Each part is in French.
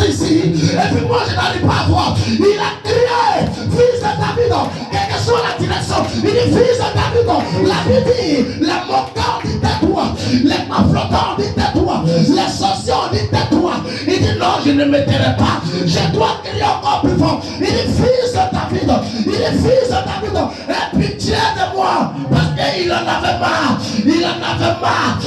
passé ici, et puis moi je n'arrive pas à voir. Il a crié, fils de David, quelle que soit la direction, il dit fils de David, la Bible dit, les moqueurs dit tais-toi, les affrontants dit tais-toi, les sociaux dit tais-toi. Il dit non, je ne me tairai pas, je dois crier encore plus fort. Il dit fils de David, il dit fils de David, aie pitié de moi, parce qu'il en avait marre, il en avait marre.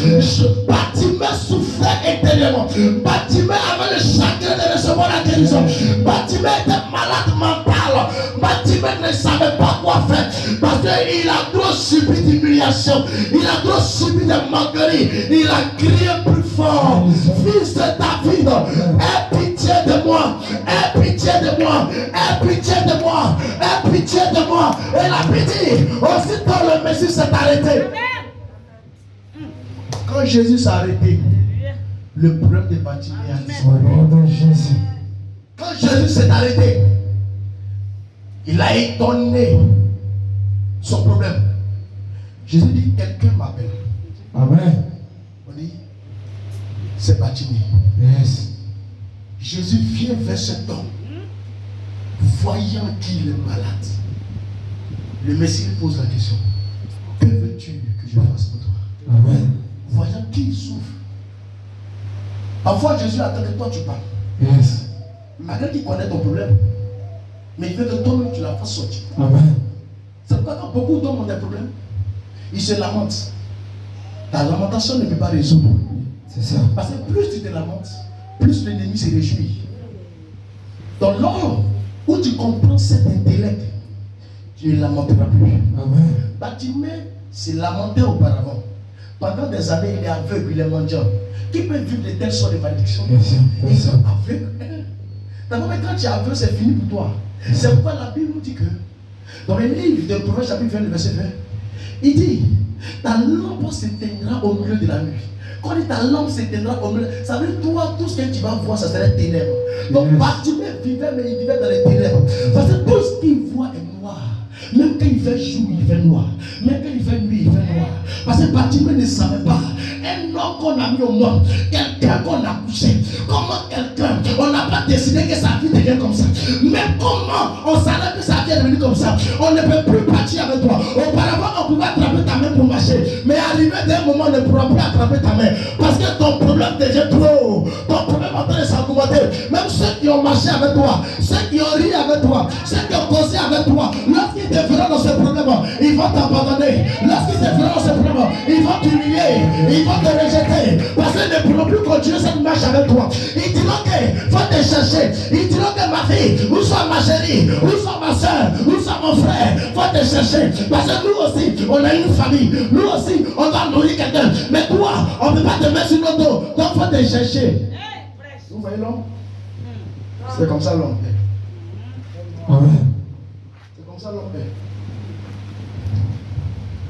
Bartimée souffrait intérieurement, Bartimée avait le chagrin de recevoir la guérison, Bartimée était malade mental, Bartimée ne savait pas quoi faire, parce qu'il a trop subi d'humiliation, il a trop subi de moquerie, il a crié plus fort, fils de David, aie pitié de moi, aie pitié de moi, aie pitié de moi, aie pitié de moi. Et la pitié, aussitôt le Messie s'est arrêté. Quand Jésus s'est arrêté, le problème de Bartimée a disparu. Quand Jésus s'est arrêté, il a étonné son problème. Jésus dit, quelqu'un m'appelle. Amen. On dit, c'est Bartimée. Yes. Jésus vient vers cet homme, voyant qu'il est malade. Le Messie lui pose la question, que veux-tu que je fasse pour toi? Amen. Voyant qu'il souffre. Parfois Jésus attend que toi tu parles. Yes. Malgré qu'il connaît ton problème, mais il veut que toi-même tu la fasses sortir. Amen. C'est pourquoi quand beaucoup d'hommes ont des problèmes, ils se lamentent. Ta lamentation ne peut pas résoudre. C'est ça. Parce que plus tu te lamentes, plus l'ennemi se réjouit. Dans l'ordre où tu comprends cet intellect, tu ne lamenteras plus. Amen. Bartimée s'est lamenté auparavant. Pendant des années, il est aveugle, il est mendiant. Qui peut vivre de telles sortes de malédictions? Bien sûr. Ils sont aveugles. D'abord, quand tu es aveugle, c'est fini pour toi. C'est pourquoi la Bible nous dit que, dans le livre de Proverbes, chapitre 20, verset 20, il dit, ta lampe s'éteindra au milieu de la nuit. Quand il dit ta lampe s'éteindra au milieu, ça veut dire toi, tout ce que tu vas voir, ça serait ténèbres. Donc, Bartimée vivait, mais il vivait dans les ténèbres. Parce que tout ce qu'il voit est noir. Même quand il fait jour, il fait noir. Même quand il fait nuit, il fait noir. Parce que Bartimée ne savait pas. Un homme qu'on a mis au monde, quelqu'un qu'on a couché. Comment quelqu'un, on n'a pas décidé que sa vie devient comme ça. Mais comment on savait que sa vie est devenue comme ça? On ne peut plus partir avec toi. Auparavant, on pouvait attraper ta main pour marcher. Mais arrivé d'un moment, on ne pourra plus attraper ta main. Parce que ton problème devient trop. Ton problème est en train de s'augmenter. Même ceux qui ont marché avec toi, ceux qui ont ri avec toi, ceux qui ont causé avec toi, lorsqu'ils te verront dans ce problème, ils vont t'abandonner. Lorsqu'ils te verront dans ce problème, ils vont t'humilier, ils vont te rejeter. Parce qu'ils ne pourront plus continuer cette marche avec toi. Ils diront que faut te chercher. Ils diront que ma fille, où sont ma chérie, où sont ma soeur, où sont mon frère, faut te chercher. Parce que nous aussi, on a une famille. Nous aussi, on doit nourrir quelqu'un. Mais toi, on ne peut pas te mettre sur notre dos. Donc faut te chercher. Vous voyez l'homme? C'est comme ça l'homme. Amen. C'est comme ça l'homme.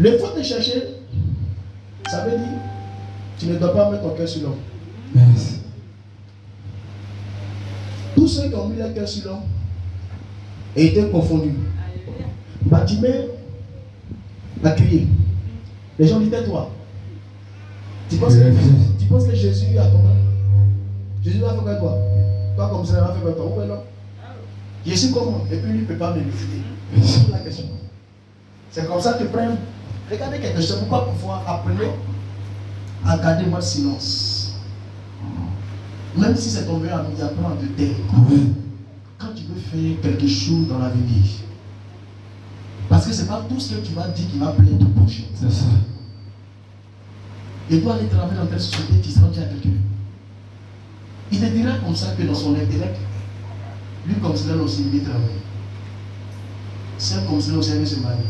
Le faut te chercher, ça veut dire tu ne dois pas mettre ton cœur sur l'homme. Yes. Tous ceux qui ont mis leur cœur sur l'homme étaient confondus. Bartimée a crié. Les gens disaient toi. Tu penses que Jésus a ton âme? Jésus va faire quoi toi? Toi comme ça, il va faire quoi toi? Où est l'homme? Jésus comment? Et puis lui ne peut pas me réfuter. C'est la question. C'est comme ça que tu prends. Regardez quelque chose. Pourquoi pouvoir appeler à garder votre silence? Même si c'est tombé à midi, apprends à te taire. Quand tu veux faire quelque chose dans l'avenir. Parce que ce n'est pas tout ce que tu vas dire qui va plaire ton prochain. C'est ça. Et toi aller travailler dans telle société, tu seras dit à quelqu'un. Il te dira comme ça que dans son intellect, lui comme cela aussi il travaille. Celle comme cela aussi elle veut se marier.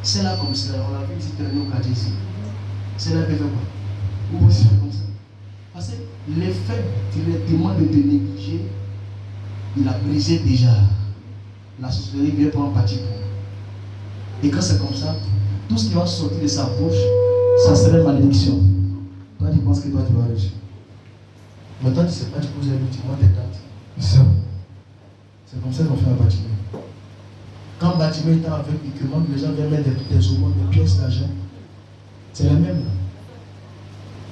Celle-là comme cela, on l'a vu ici traîner au quartier ici. Celle-là peut faire quoi? Ou aussi fait comme ça. Parce que l'effet directement de te négliger, il a brisé déjà. La société vient pour en partie pour. Et quand c'est comme ça, tout ce qui va sortir de sa bouche, ça serait malédiction. Toi tu penses que toi tu vas réussir. Mais toi tu ne sais pas, tu poses la ultimement tes dates. C'est comme ça qu'on fait un bâtiment. Quand Bartimée était avec lui, que les gens viennent mettre des aumônes, des pièces d'argent, c'est la même.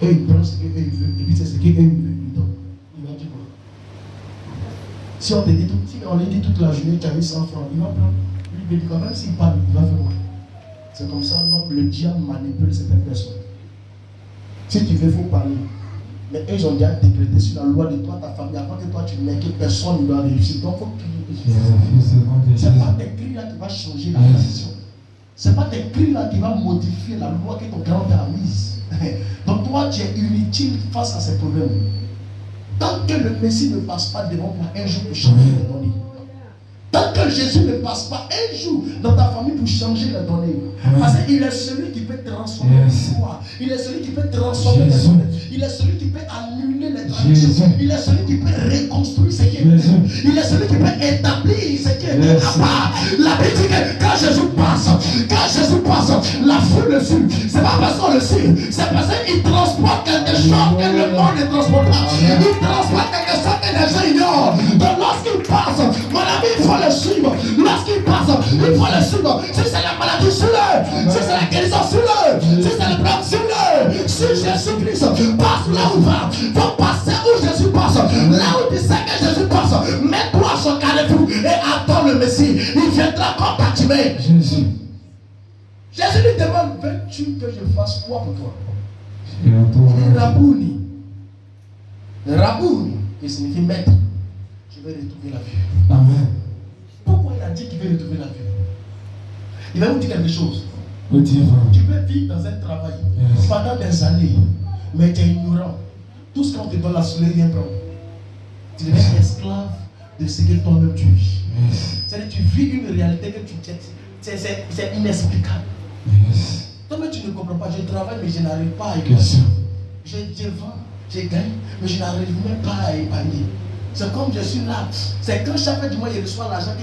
Eux ils pensent ce qu'eux ils veulent, et puis c'est ce qu'eux ils veulent, ils donnent. Il va dire quoi? Si on te dit, on lui dit toute la journée, tu as eu 100 francs, il va prendre. Lui, quand même s'il parle, il va faire quoi? C'est comme ça, le diable manipule certaines personnes. Si tu veux, il faut parler. Mais eux, ils ont déjà décrété sur la loi de toi, ta famille, avant que toi tu n'aies que personne ne doit réussir. Donc, il faut que c'est pas tes cris là qui va changer la nation. C'est pas tes cris là qui va modifier la loi que ton grand-père a mise. Donc, toi, tu es inutile face à ces problèmes. Tant que le Messie ne passe pas devant toi un jour pour changer les données. Tant que Jésus ne passe pas un jour dans ta famille pour changer les données. Parce qu'il est celui qui peut transformer l'histoire. Il est celui qui peut transformer les données. Il est celui qui peut annuler les traditions. Il est celui qui peut reconstruire ce qui est bien. Il est celui qui peut établir ce qui est bien à part. La Bible dit que quand Jésus passe, la foule le suit. C'est pas parce qu'on le suit, c'est parce qu'il transporte quelque chose que le monde ne transporte pas. Il transporte quelque chose que les gens ignorent. Donc lorsqu'il passe, mon ami, il faut le suivre. Lorsqu'il passe, il faut le suivre. Si c'est la maladie, suis-le. Si c'est la guérison, suis-le. Si c'est le problème, suis-le. Si Jésus-Christ passe là où va, faut passer où Jésus passe. Là où tu sais que Jésus passe, mets-toi à son carrefour et attends le Messie. Il viendra comme Bartimée. Jésus lui demande, veux-tu que je fasse quoi pour toi? Rabouni. Rabouni, qui signifie maître. Je vais retrouver la vue. Amen. Pourquoi il a dit qu'il veut retrouver la vue? Il va vous dire quelque chose. Tu peux vivre dans un travail pendant des années, mais tu es ignorant. Tout ce qu'on te donne, la soleil vient prendre. Tu deviens esclave de ce que toi-même tu vis. C'est-à-dire que tu vis une réalité que tu c'est inexplicable. Toi-même tu ne comprends pas. Je travaille, mais je n'arrive pas à épargner. Je vends, je gagne, mais je n'arrive même pas à épargner. C'est comme je suis là. C'est quand chaque fin du mois, il reçoit l'argent que